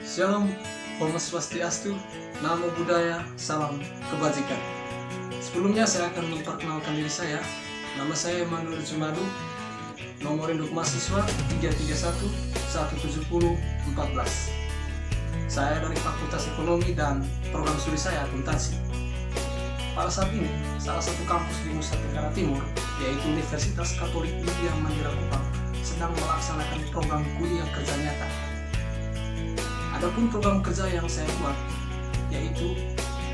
Shalom, Om Swastiastu, Namo Buddhaya, Salam Kebajikan. Sebelumnya saya akan memperkenalkan diri saya. Nama saya Emmanuel Jumadu, nomor induk mahasiswa 331 170 14. Saya dari Fakultas Ekonomi dan program studi saya akuntansi. Pada saat ini, salah satu kampus di Nusa Tenggara Timur, yaitu Universitas Katolik Widya Mandira Kupang, sedang melaksanakan program kuliah kerja nyata. Adapun program kerja yang saya buat, yaitu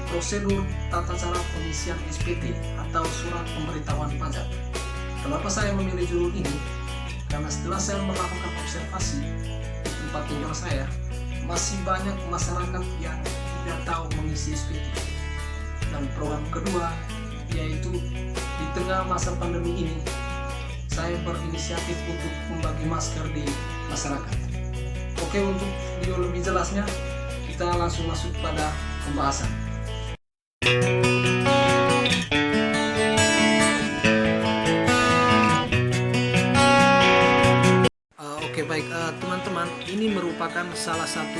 prosedur tata cara pengisian SPT atau surat pemberitahuan pajak. Kenapa saya memilih judul ini? Karena setelah saya melakukan observasi di tempat tinggal saya, masih banyak masyarakat yang tidak tahu mengisi SPT. Dan program kedua, yaitu di tengah masa pandemi ini, saya berinisiatif untuk membagi masker di masyarakat. Oke, untuk video lebih jelasnya, kita langsung masuk pada pembahasan. Teman-teman, ini merupakan salah satu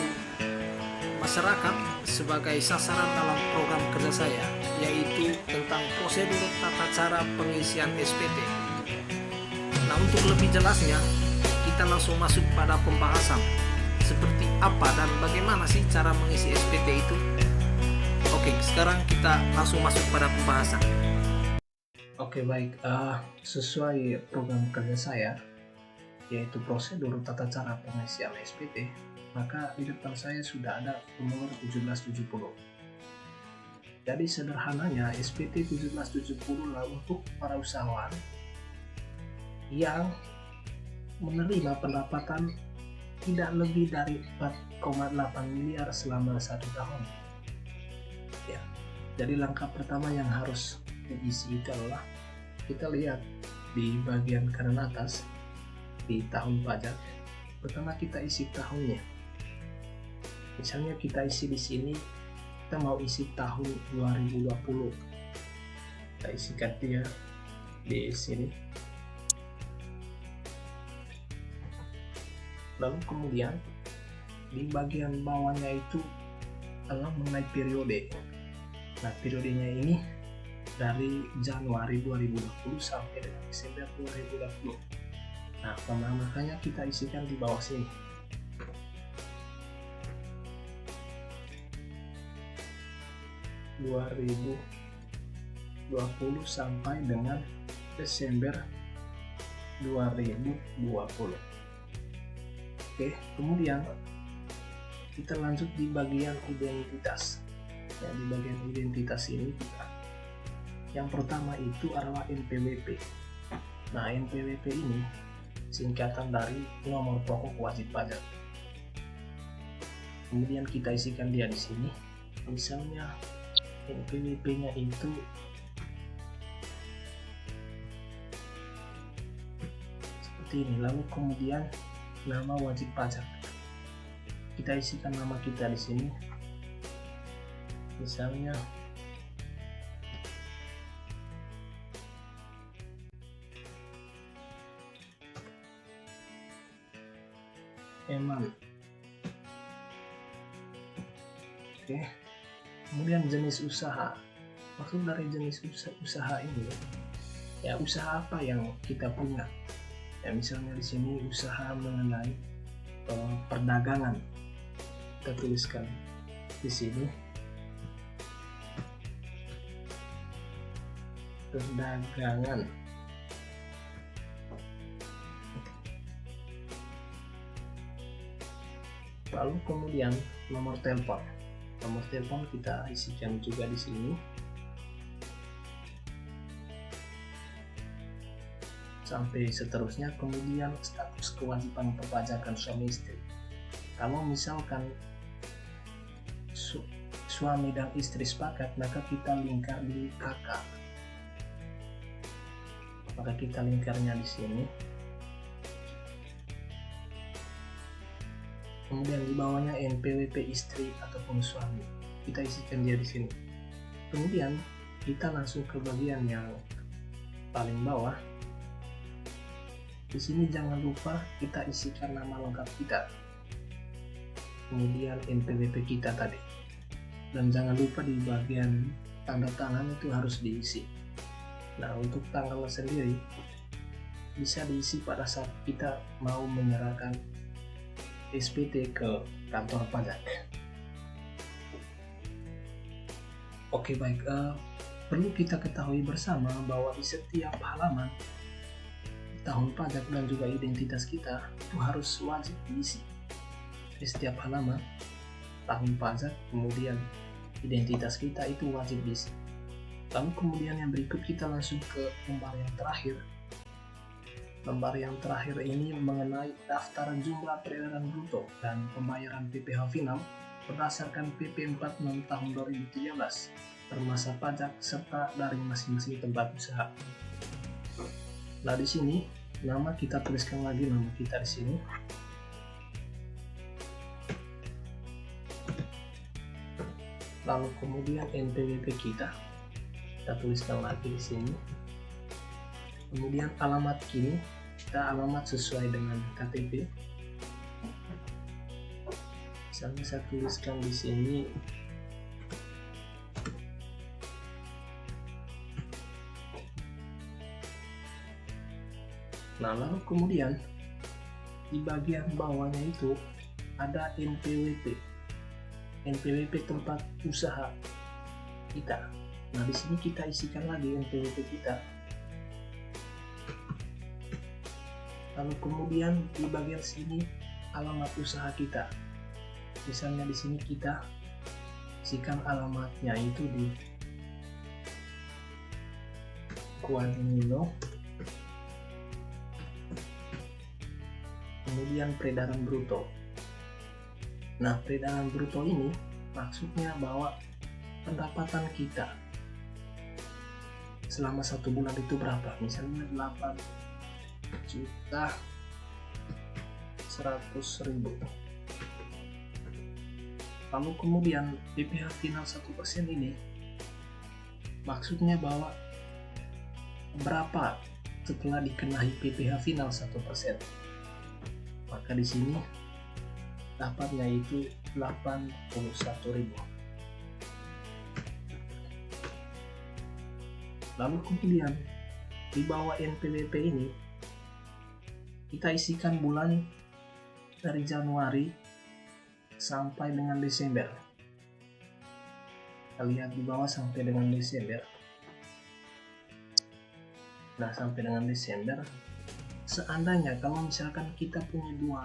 masyarakat sebagai sasaran dalam program kerja saya, yaitu tentang prosedur tata cara pengisian SPT. Nah, untuk lebih jelasnya, kita langsung masuk pada pembahasan. Seperti apa dan bagaimana sih cara mengisi SPT itu? Oke, sekarang kita langsung masuk pada pembahasan. Oke, baik. Sesuai program kerja saya, yaitu prosedur tata cara pengisian SPT, maka di depan saya sudah ada formulir 1770. Jadi sederhananya, SPT 1770 lah untuk para usahawan yang menerima pendapatan tidak lebih dari 4,8 miliar selama 1 tahun. Ya, jadi langkah pertama yang harus diisi itu adalah, kita lihat di bagian kanan atas di tahun pajak. Pertama kita isi tahunnya. Misalnya kita isi di sini, kita mau isi tahun 2020. Kita isikan dia di sini. Lalu kemudian di bagian bawahnya itu adalah mengenai periode. Nah, periodenya ini dari Januari 2020 sampai dengan Desember 2020. Nah, makanya kita isikan di bawah sini. (2020) sampai dengan Desember 2020. Oke, kemudian kita lanjut di bagian identitas. Ya, di bagian identitas ini yang pertama itu adalah NPWP. Nah, NPWP ini singkatan dari nomor pokok wajib pajak. Kemudian kita isikan dia di sini. Misalnya NPWP-nya itu seperti ini. Lalu kemudian nama wajib pajak. Kita isikan nama kita di sini. Misalnya Eman. Oke. Kemudian jenis usaha. Maksud dari jenis usaha ini, ya usaha apa yang kita punya. Ya, misalnya di sini usaha mengenai perdagangan. Kita tuliskan di sini perdagangan. Lalu kemudian nomor telepon. Nomor telepon kita isikan juga di sini. Sampai seterusnya. Kemudian status kewajiban perpajakan suami istri. Kalau misalkan suami dan istri sepakat, maka kita lingkar di kakak. Maka kita lingkarnya di sini. Kemudian di bawahnya NPWP istri ataupun suami. Kita isikan dia di sini. Kemudian kita langsung ke bagian yang paling bawah. Di sini jangan lupa kita isikan nama lengkap kita. kemudian NPWP kita tadi. Dan jangan lupa di bagian tanda tangan itu harus diisi. Nah, untuk tanggal sendiri bisa diisi pada saat kita mau menyerahkan SPT ke kantor pajak. Oke, baik. Perlu kita ketahui bersama bahwa di setiap halaman tahun pajak dan juga identitas kita itu harus wajib diisi. Di setiap halaman tahun pajak, kemudian identitas kita itu wajib diisi. Lalu kemudian yang berikut kita langsung ke lembar yang terakhir. Lembar yang terakhir ini mengenai daftar jumlah peredaran bruto dan pembayaran PPh final berdasarkan PP 46 tahun 2013 termasa pajak serta dari masing-masing tempat usaha. Nah, di sini nama kita tuliskan lagi nama kita di sini. Lalu kemudian NPWP kita tuliskan lagi di sini. Kemudian alamat kini kita alamat sesuai dengan KTP. Misalnya saya tuliskan di sini Nah, lalu kemudian di bagian bawahnya itu ada NPWP. NPWP tempat usaha kita. Nah, di sini kita isikan lagi NPWP kita. Lalu kemudian di bagian sini alamat usaha kita. Misalnya di sini kita isikan alamatnya itu di Guadagnino. Kemudian peredaran bruto. Nah, peredaran bruto ini maksudnya bahwa pendapatan kita selama 1 bulan itu berapa. Misalnya 8.100.000. Lalu kemudian PPh final 1% ini maksudnya bahwa berapa setelah dikenai PPh final 1%. Maka di sini dapatnya itu 81.000. Lalu kemudian di bawah NPWP ini kita isikan bulan dari Januari sampai dengan Desember. Kita lihat di bawah sampai dengan Desember. Nah, sampai dengan Desember. Seandainya kalau misalkan kita punya 2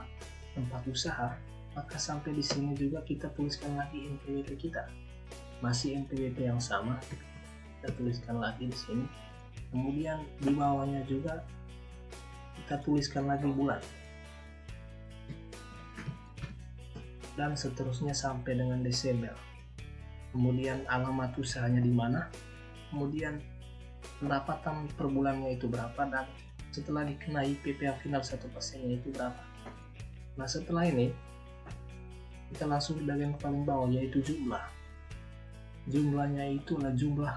tempat usaha, maka sampai di sini juga kita tuliskan lagi NPWP kita. Masih NPWP yang sama, kita tuliskan lagi di sini. Kemudian di bawahnya juga kita tuliskan lagi bulan. Dan seterusnya sampai dengan Desember. Kemudian alamat usahanya di mana, kemudian pendapatan per bulannya itu berapa, dan setelah dikenai PPh final 1% itu berapa. Nah, setelah ini kita langsung di bagian paling bawah, yaitu jumlah. Jumlahnya itu adalah jumlah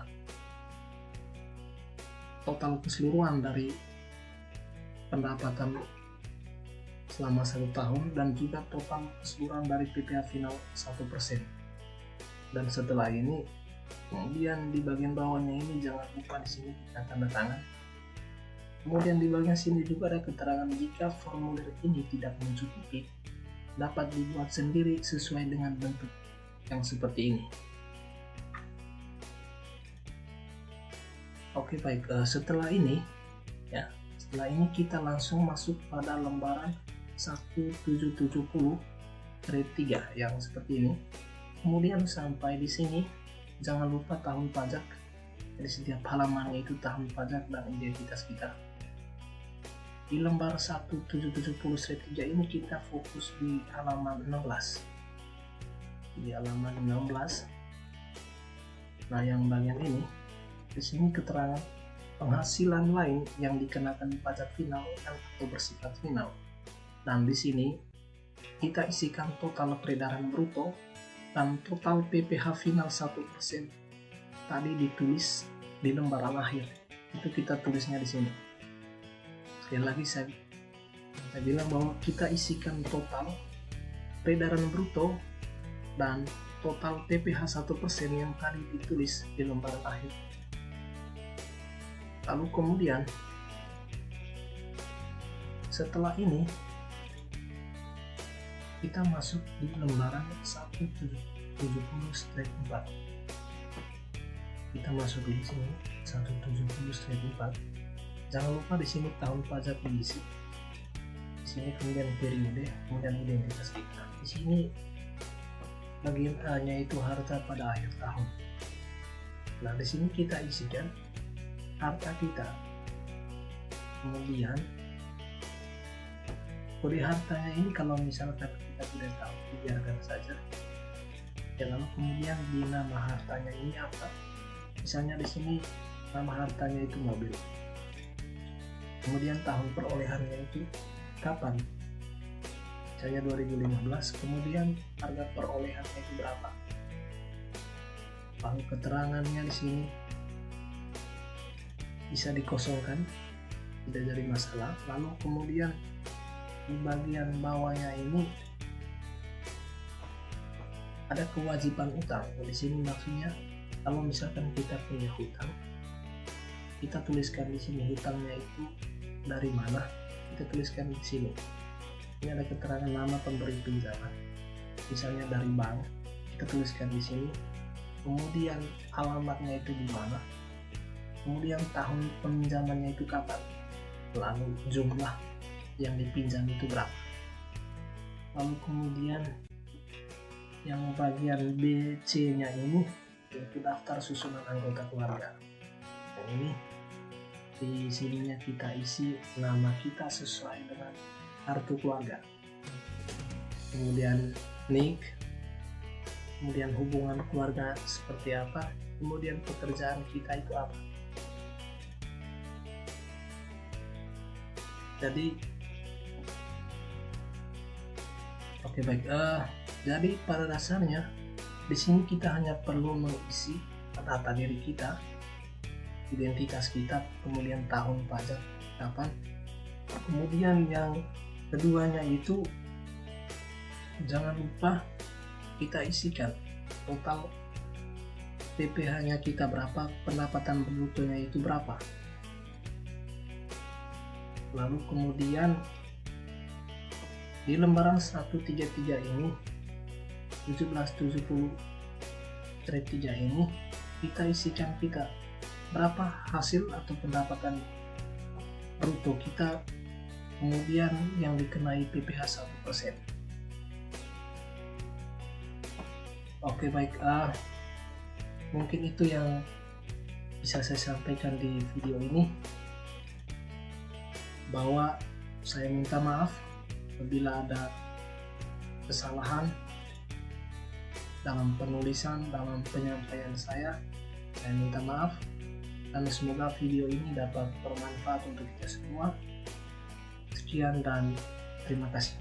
total keseluruhan dari pendapatan selama 1 tahun dan juga total keseluruhan dari PPh final 1%. Dan setelah ini kemudian di bagian bawahnya ini jangan lupa di sini kita tanda tangan. Kemudian di bagian sini juga ada keterangan jika formulir ini tidak mencukupi, dapat dibuat sendiri sesuai dengan bentuk yang seperti ini. Oke, baik. Setelah ini kita langsung masuk pada lembaran 1770 grade 3 yang seperti ini. Kemudian sampai di sini jangan lupa tahun pajak. Jadi setiap halamannya itu tahun pajak dan identitas kita. Di lembar 1770 grade 3 ini kita fokus di halaman 16. Di halaman 16. Nah, yang bagian ini di sini keterangan penghasilan lain yang dikenakan pajak final atau bersifat final. Dan di sini kita isikan total peredaran bruto dan total PPh final 1% tadi ditulis di lembaran akhir. Itu kita tulisnya di sini. Sekali lagi saya bilang bahwa kita isikan total peredaran bruto dan total PPh 1% yang tadi ditulis di lembaran akhir. Lalu kemudian setelah ini kita masuk di lembaran 170/4. Kita masuk di sini 170/4. Jangan lupa di sini tahun pajak diisi. Di sini kemudian periode, kemudian identitas kita. Di sini bagian A-nya itu harta pada akhir tahun. Nah, di sini kita isikan harta kita. Kemudian kode hartanya ini kalau misalkan kita tidak tahu, biarkan saja. Ya, lalu kemudian di nama hartanya ini apa? Misalnya di sini nama hartanya itu mobil. Kemudian tahun perolehannya itu kapan? Misalnya 2015. Kemudian harga perolehannya itu berapa? Lalu keterangannya di sini bisa dikosongkan, tidak jadi masalah. Lalu kemudian di bagian bawahnya ini ada kewajiban utang. Di sini maksudnya kalau misalkan kita punya hutang, kita tuliskan di sini hutangnya itu dari mana, kita tuliskan di sini. Ini ada keterangan nama pemberi pinjaman, misalnya dari bank, kita tuliskan di sini. Kemudian alamatnya itu di mana, kemudian tahun pinjamannya itu kapan, lalu jumlah yang dipinjam itu berapa. Lalu kemudian yang bagian B, C nya ini yaitu daftar susunan anggota keluarga. Dan ini di sininya kita isi nama kita sesuai dengan kartu keluarga. Kemudian NIK, kemudian hubungan keluarga seperti apa, kemudian pekerjaan kita itu apa. Jadi oke, baik. Jadi pada dasarnya di sini kita hanya perlu mengisi data diri kita, identitas kita, kemudian tahun pajak kapan. Kemudian yang keduanya itu jangan lupa kita isikan total PPh-nya kita berapa, pendapatan brutonya itu berapa. Lalu kemudian di lembaran 133 ini 1770/3 ini kita isikan kita berapa hasil atau pendapatan bruto kita, kemudian yang dikenai PPh 1%. Oke, baik. Mungkin itu yang bisa saya sampaikan di video ini, bahwa saya minta maaf apabila ada kesalahan dalam penulisan, dalam penyampaian saya minta maaf, dan semoga video ini dapat bermanfaat untuk kita semua. Sekian dan terima kasih.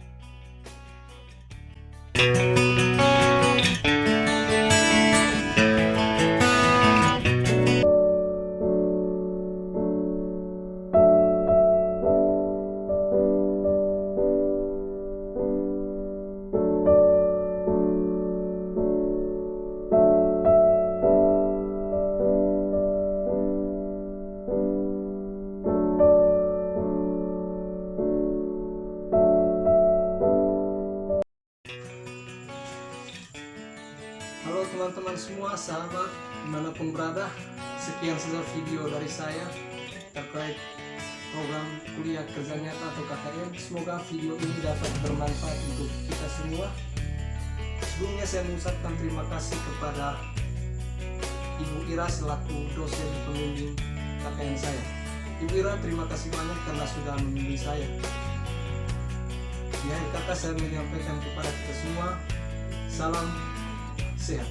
Halo teman-teman semua, sahabat dimanapun berada, sekian saja video dari saya terkait program kuliah kerja nyata atau KKN. Semoga video ini dapat bermanfaat untuk kita semua. Sebelumnya saya mengucapkan terima kasih kepada Ibu Ira selaku dosen pembimbing KKN saya. Ibu Ira, terima kasih banyak karena sudah membimbing saya. Di akhir kata saya menyampaikan kepada kita semua, salam sehat.